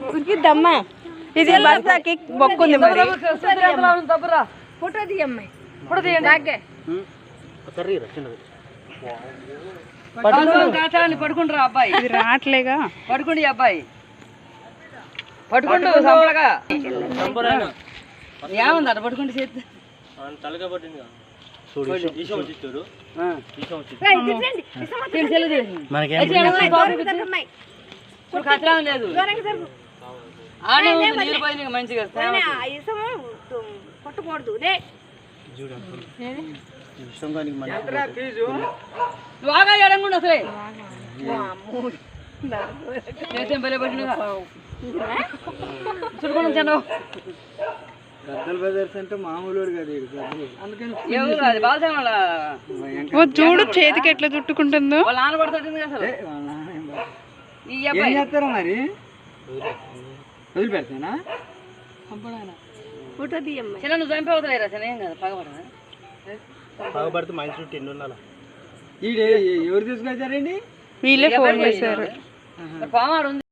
ఉరికిద్దమ్మా ఇది బస్తాకి బొక్కుంది మరి photo తీయమ్మాయి photo తీయండి పడుకుంటారా అబ్బాయి ఇది రావట్లేగా పడుకోండి అబ్బాయి పడుకుంటూ సంపడగా ఏముంది అట పడుకుంటే చేతి లేదు మంచిగా పట్టుకూడదు బాగా ఎడంగుండు అసలే బలే పట్టినగా చుట్టుకుని చెండు చూడు చేతికి ఎట్లా చుట్టుకుంటుందో వాళ్ళ నాన్న పడుతుంది అసలు చేస్తారా మరి వదిలిపెడతానా ఫోటో తీయమ్మా చిన్న నువ్వు చంపవుతాయిరా చిన్న ఏం కదా పగబడితే మంచి చుట్టూ ఎన్ని ఉండాలి ఎవరు తీసుకొచ్చారండి వీళ్ళే ఫోన్ చేశారు